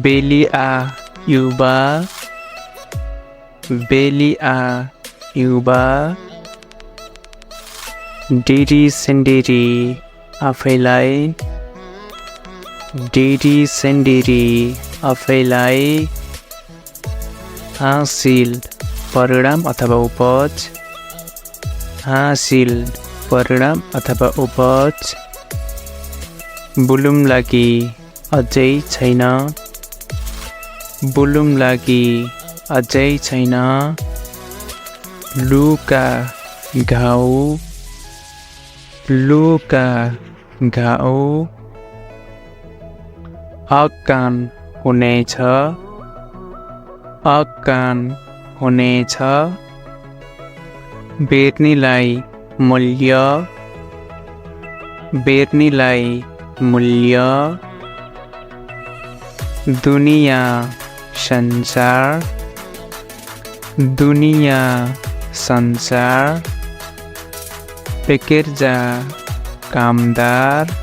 Belia yuba, Belia yuba, Didi sendiri afaiलाई, Didi sendiri afaiलाई, हासिल परिणाम अथवा उपज, हासिल परिणाम अथवा उपज, बुलुम लागि अझै छैन, बुलुम लागि अझै छैन, लुका घाउ, लुका घाउ, अकान हुनेछ, अकान हुनेछ, बेर्नीलाई मूल्य, बेर्नीलाई मूल्य, दुनिया संसार, दुनिया संसार, पेकेर्जा कामदार,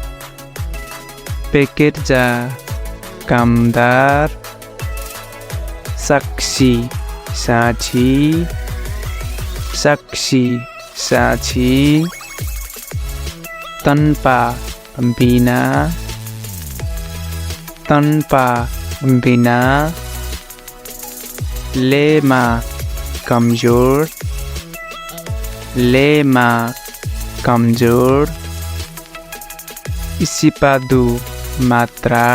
पेकेर्जा कामदार, साक्षी साक्षी, साक्षी साक्षी, तन्पा बिना, तन्पा बिना, लेमा कमजोर, लेमा कमजोर, इसिपादु मात्रा,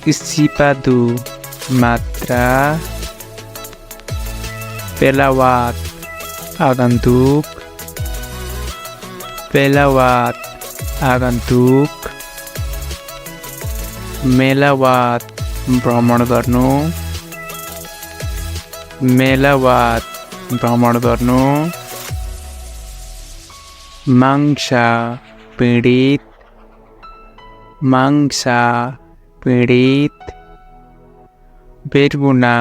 इसिपादु मात्रा, पेलावात आगन्तुक, पेलावात आगन्तुक, मेलावात भ्रमण गर्नु, मेलावात भ्रमण गर्नु, मांसा पीडित, मांसा पीडित, बेरगुना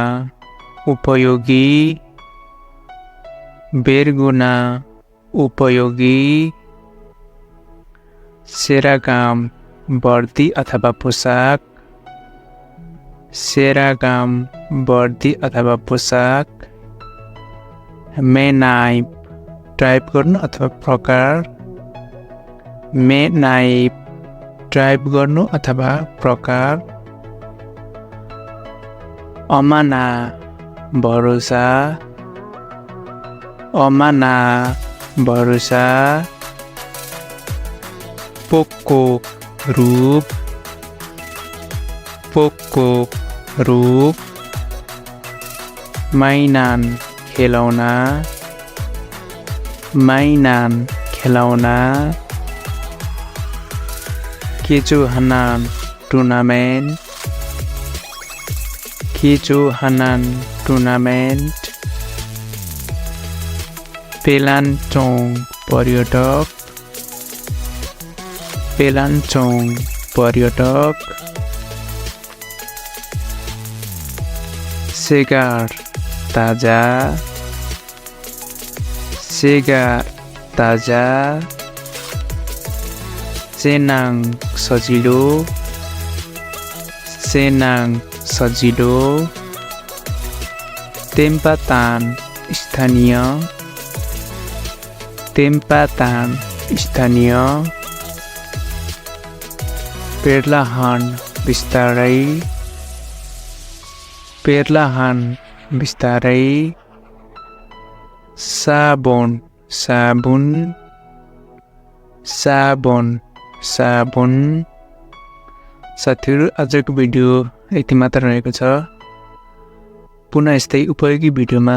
उपयोगी, बेरगुना उपयोगी, सेरागाम वर्दी अथवा पोशाक, सेरागाम वर्दी अथवा पोशाक, मेनाइप टाइप गर्नु अथवा प्रकार, मेनाइप टाइप गर्नु अथवा प्रकार, अमाना भरोसा, अमाना भरोसा, पोको रूप, पोको रूप, माइनान खेलौना, माइनान खेलौना, केचुहानान टुर्नामेन्ट, केचुहानान टुर्नामेन्ट, पेलान्चोङ पर्यटक, पेलान्चोङ पर्यटक, सेगार ताजा, सेगार ताजा, सेनाङ सजिलो, सेनाङ सजिलो, तेम्पातान स्थानीय, तेम्पातान स्थानीय, पेर्लाहान बिस्तारै, पेर्लाहान बिस्तारै, साबुन साबुन, साबुन साबुन। साथीहरु आजको भिडियो यति मात्र रहेको छ। पुनः यस्तै उपयोगी भिडियोमा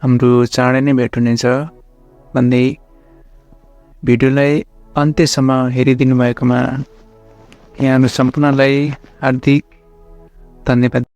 हाम्रो चाँडै नै भेट हुनेछ भन्दै भिडियोलाई अन्त्यसम्म हेरिदिनु भएकोमा यहाँहरु सम्पूर्णलाई हार्दिक धन्यवाद।